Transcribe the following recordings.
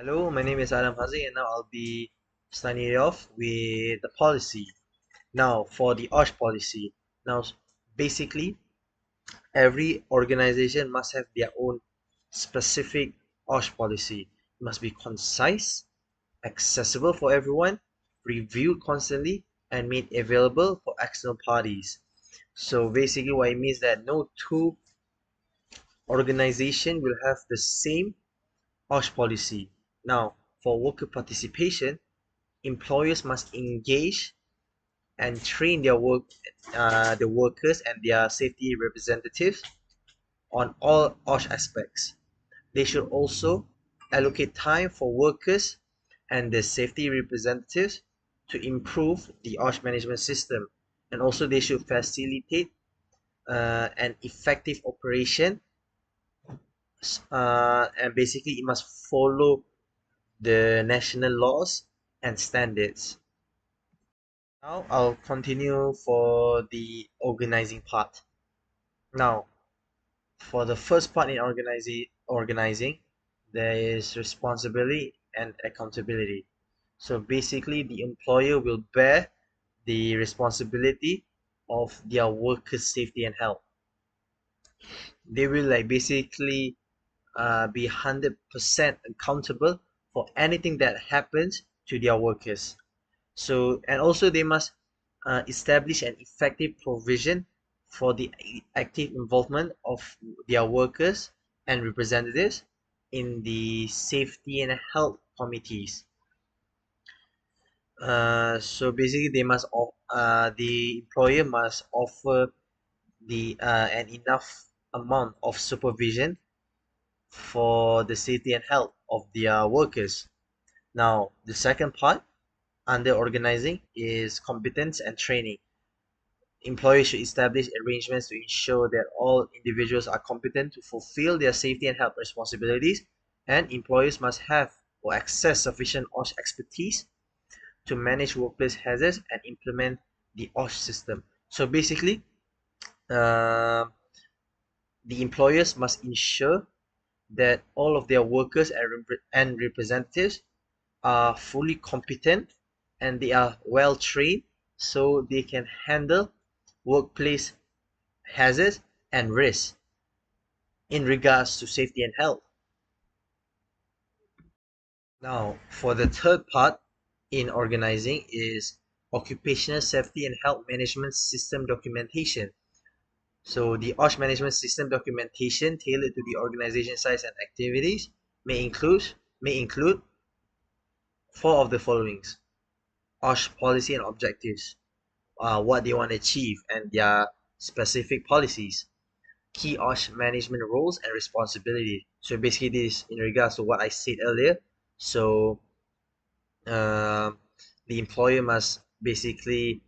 Hello, my name is Adam Hazi, and now I'll be starting it off with the policy. Now, for the OSH policy. Now, basically, every organization must have their own specific OSH policy. It must be concise, accessible for everyone, reviewed constantly, and made available for external parties. So basically, what it means that no two organization will have the same OSH policy. Now, for worker participation, employers must engage and train the workers and their safety representatives on all OSH aspects. They should also allocate time for workers and the safety representatives to improve the OSH management system, and also they should facilitate an effective operation, and basically it must follow the national laws and standards. Now I'll continue for the organizing part. Now, for the first part in organizing, there is responsibility and accountability. So basically, the employer will bear the responsibility of their workers' safety and health. They will basically be 100% accountable for anything that happens to their workers. So, and also they must establish an effective provision for the active involvement of their workers and representatives in the safety and health committees. So basically, the employer must offer an enough amount of supervision for the safety and health of their workers. Now, the second part under organizing is competence and training. Employers should establish arrangements to ensure that all individuals are competent to fulfill their safety and health responsibilities, and employers must have or access sufficient OSH expertise to manage workplace hazards and implement the OSH system. So basically, uh, the employers must ensure that all of their workers and representatives are fully competent and they are well trained so they can handle workplace hazards and risks in regards to safety and health. Now, for the third part in organizing is occupational safety and health management system documentation. So the OSH management system documentation tailored to the organization size and activities may include four of the followings: OSH policy and objectives, what they want to achieve and their specific policies; key OSH management roles and responsibility. So basically, this in regards to what I said earlier. So uh, the employer must basically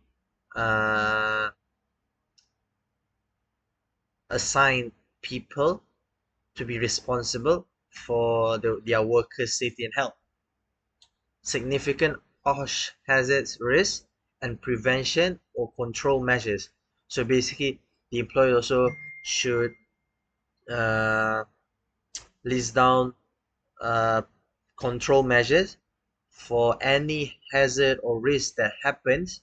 uh, assign people to be responsible for their workers' safety and health, significant OSH hazards risk, and prevention or control measures. So basically, the employer also should uh, list down uh, control measures for any hazard or risk that happens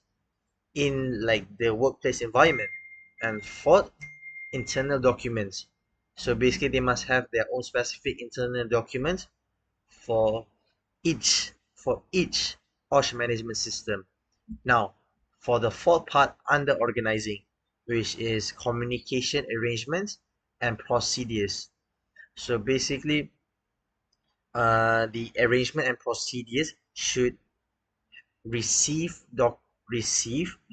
in the workplace environment. And fourth, internal documents. So basically, they must have their own specific internal documents for each OSH management system. Now, for the fourth part under organizing, which is communication arrangements and procedures. So basically, the arrangement and procedures should receive,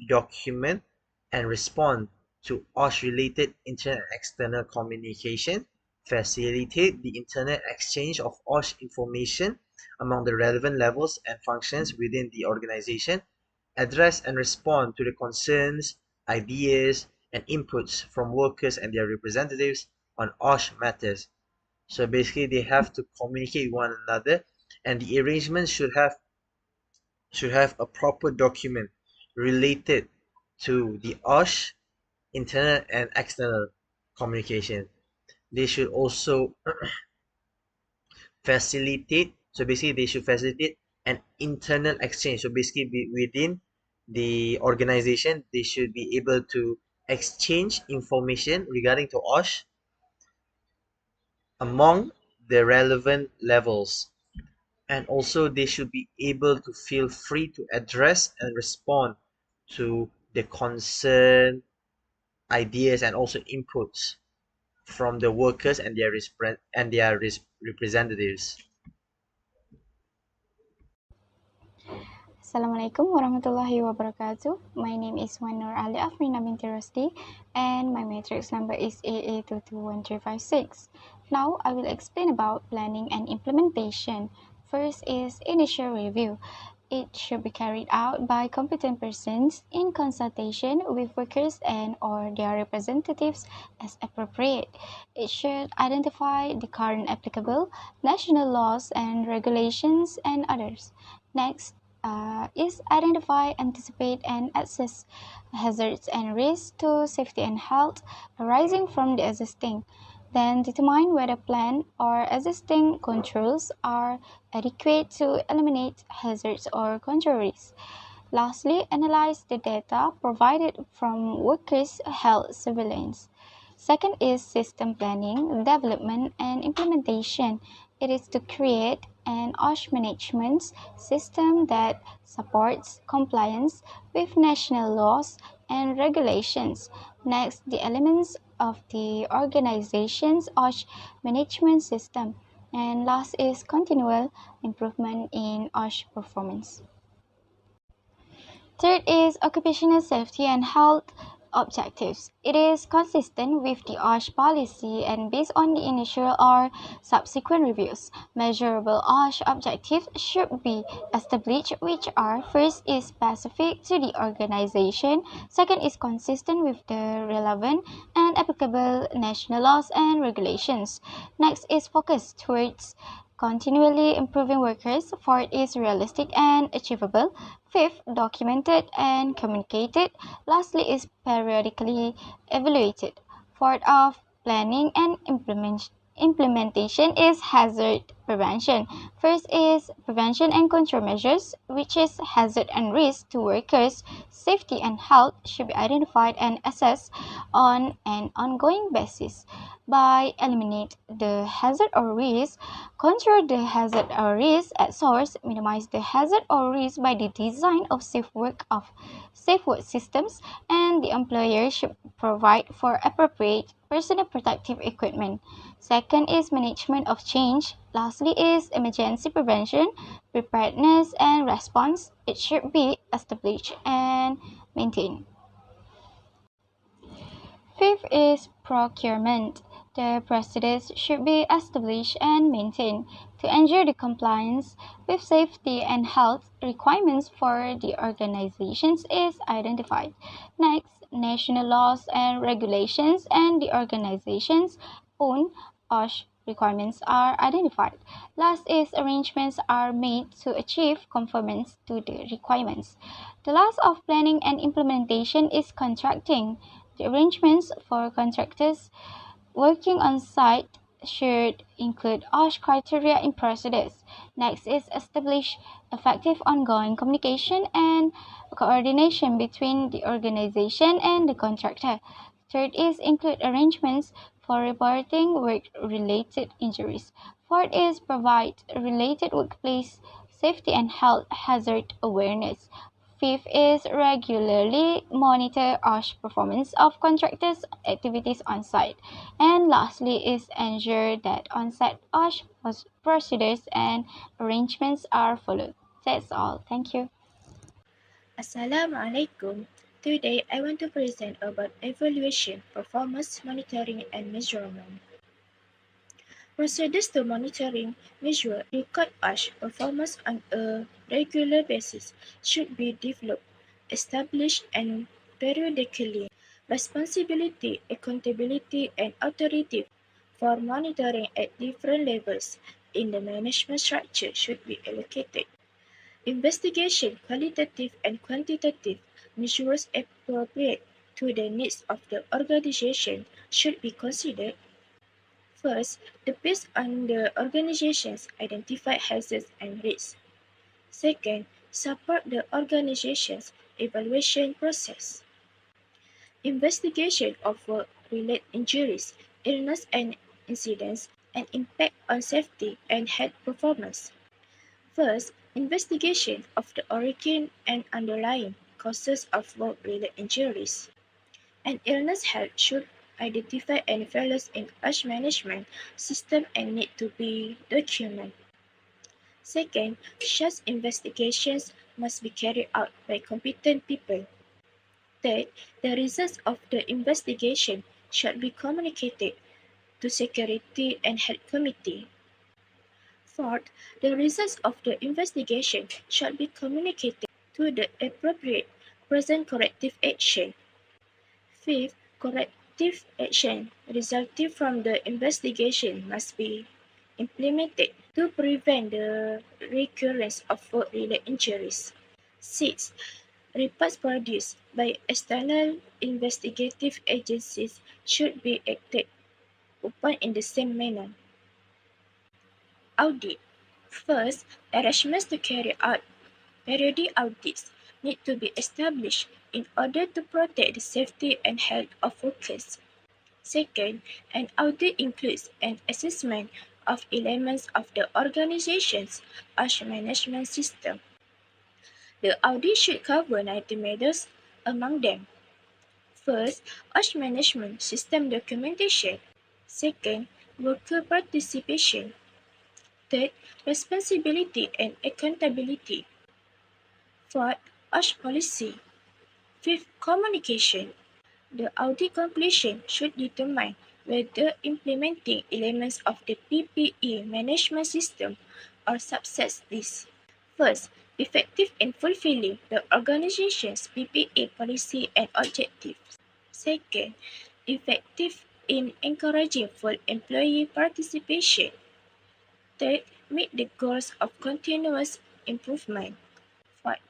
document, and respond to OSH-related internal and external communication, facilitate the internal exchange of OSH information among the relevant levels and functions within the organization, address and respond to the concerns, ideas, and inputs from workers and their representatives on OSH matters. So basically, they have to communicate with one another, and the arrangement should have a proper document related to the OSH internal and external communication. They should also facilitate So basically, they should facilitate an internal exchange. So basically, within the organization, they should be able to exchange information regarding to OSH among the relevant levels. And also, they should be able to feel free to address and respond to the concern, ideas, and also inputs from the workers and their representatives. Assalamualaikum warahmatullahi wabarakatuh. My name is Wanur Ali Afrina binti Rusdi and my matrix number is AA221356. Now I will explain about planning and implementation. First is initial review. It should be carried out by competent persons in consultation with workers and or their representatives as appropriate. It should identify the current applicable national laws and regulations and others. Next, is identify, anticipate, and assess hazards and risks to safety and health arising from the existing. Then determine whether plan or existing controls are adequate to eliminate hazards or control risks. Lastly, analyze the data provided from workers' health surveillance. Second is system planning, development, and implementation. It is to create an OSH management system that supports compliance with national laws and regulations. Next, the elements of the organization's OSH management system. And last is continual improvement in OSH performance. Third is occupational safety and health objectives. It is consistent with the OSH policy and based on the initial or subsequent reviews. Measurable OSH objectives should be established, which are first is specific to the organization, second is consistent with the relevant and applicable national laws and regulations. Next is focused towards continually improving workers. Fourth is realistic and achievable. Fifth, documented and communicated. Lastly is periodically evaluated. Fourth of planning and implementation is hazard prevention. First is prevention and control measures, which is hazard and risk to workers. Safety and health should be identified and assessed on an ongoing basis. By eliminate the hazard or risk, control the hazard or risk at source, minimize the hazard or risk by the design of safe work systems, and the employer should provide for appropriate personal protective equipment. Second is management of change. Lastly is emergency prevention, preparedness, and response. It should be established and maintained. Fifth is procurement. The procedures should be established and maintained to ensure the compliance with safety and health requirements for the organizations is identified. Next, national laws and regulations and the organization's own OSH requirements are identified. Last is arrangements are made to achieve conformance to the requirements. The last of planning and implementation is contracting. The arrangements for contractors working on site should include OSH criteria in procedures. Next is establish effective ongoing communication and coordination between the organization and the contractor. Third is include arrangements for reporting work-related injuries. Fourth is provide related workplace safety and health hazard awareness. Fifth is regularly monitor OSH performance of contractors' activities on site. And lastly is ensure that on-site OSH procedures and arrangements are followed. That's all. Thank you. Assalamualaikum. Today I want to present about evaluation, performance monitoring and measurement. Procedures to monitoring, measure, record OSH performance on a regular basis should be developed, established and periodically. Responsibility, accountability and authority for monitoring at different levels in the management structure should be allocated. Investigation, qualitative and quantitative measures appropriate to the needs of the organization should be considered. First, based on the organization's identified hazards and risks. Second, support the organization's evaluation process. Investigation of work-related injuries, illness and incidents, and impact on safety and health performance. First, investigation of the origin and underlying causes of work-related injuries and illness health should identify any failures in OSH management system and need to be documented. Second, such investigations must be carried out by competent people. Third, the results of the investigation should be communicated to Security and Health Committee. Fourth, the results of the investigation should be communicated to the appropriate present corrective action. Fifth, corrective action resulting from the investigation must be implemented to prevent the recurrence of work-related injuries. Sixth, reports produced by external investigative agencies should be acted upon in the same manner. Audit. First, arrangements to carry out periodic audits need to be established in order to protect the safety and health of workers. Second, an audit includes an assessment of elements of the organization's OSH management system. The audit should cover 90 matters, among them: first, OSH management system documentation; second, worker participation; third, responsibility and accountability; fourth, OSH policy; fifth, communication. The audit conclusion should determine whether implementing elements of the PPE management system or subsets this. First, effective in fulfilling the organization's PPE policy and objectives. Second, effective in encouraging full employee participation. Third, meet the goals of continuous improvement. Fourth,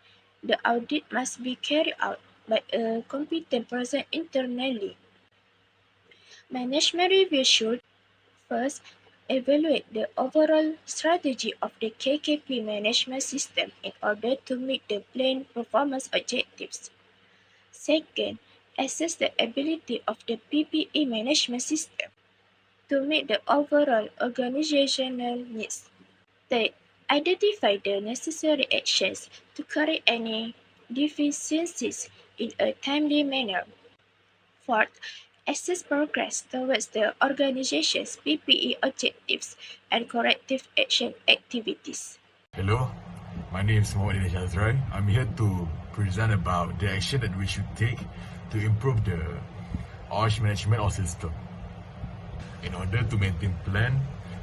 the audit must be carried out by a competent person internally. Management review should first evaluate the overall strategy of the KKP management system in order to meet the planned performance objectives. Second, assess the ability of the PPE management system to meet the overall organizational needs. Third, identify the necessary actions to correct any deficiencies in a timely manner. Fourth, assess progress towards the organization's PPE objectives and corrective action activities. Hello, my name is Mohammed Shazrai. I'm here to present about the action that we should take to improve the OSH management or system in order to maintain plan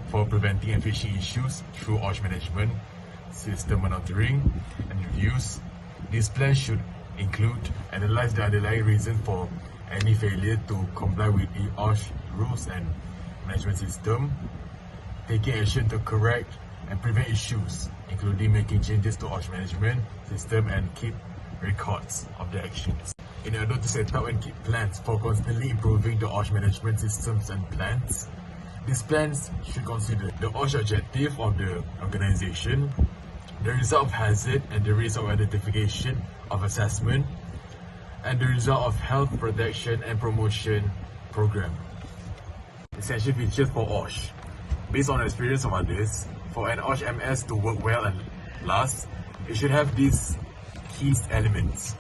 for preventing and fixing issues through OSH management, system monitoring and reviews. This plan should include analyze the underlying reason for any failure to comply with the OSH rules and management system, taking action to correct and prevent issues, including making changes to OSH management system and keep records of the actions. In order to set up and keep plans for constantly improving the OSH management systems and plans, these plans should consider the OSH objective of the organization, the result of hazard and the risk of identification of assessment, and the result of health protection and promotion program. Essential features for OSH. Based on the experience of others, for an OSH MS to work well and last, it should have these key elements,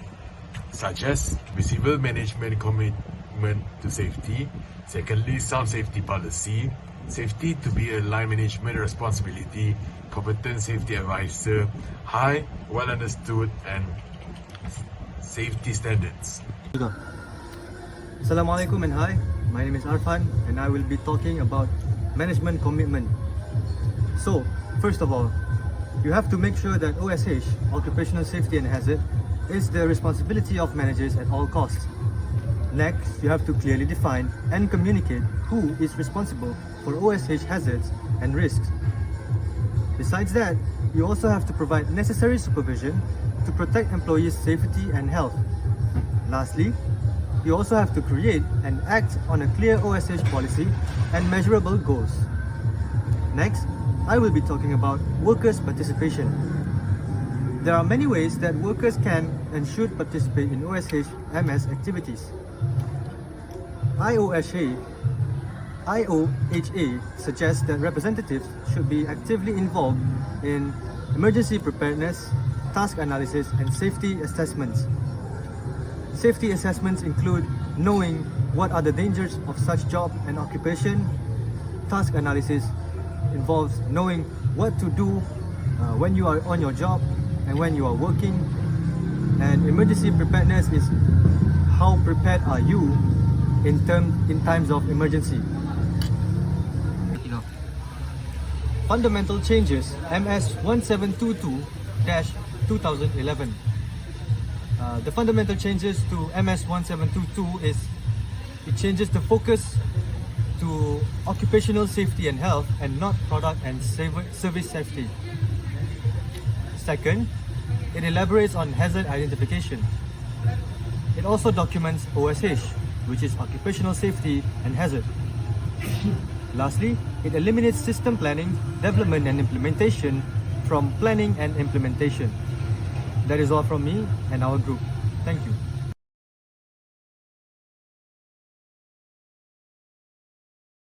such as visible management commitment to safety, secondly, sound safety policy, safety to be a line management responsibility, competent safety advisor, high, well understood, and safety standards. Assalamualaikum and hi, my name is Arfan and I will be talking about management commitment. So, first of all, you have to make sure that OSH, Occupational Safety and Hazard, is the responsibility of managers at all costs. Next, you have to clearly define and communicate who is responsible for OSH hazards and risks. Besides that, you also have to provide necessary supervision to protect employees' safety and health. Lastly, you also have to create and act on a clear OSH policy and measurable goals. Next, I will be talking about workers' participation. There are many ways that workers can and should participate in OSH MS activities. IOHA suggests that representatives should be actively involved in emergency preparedness, task analysis, and safety assessments. Safety assessments include knowing what are the dangers of such job and occupation. Task analysis involves knowing what to do when you are on your job and when you are working. And emergency preparedness is how prepared are you in times of emergency. Fundamental changes MS 1722-2011. The fundamental changes to MS 1722 is it changes the focus to occupational safety and health and not product and service safety. Second, it elaborates on hazard identification. It also documents OSH, which is occupational safety and hazard. Lastly, it eliminates system planning, development and implementation from planning and implementation. That is all from me and our group. Thank you.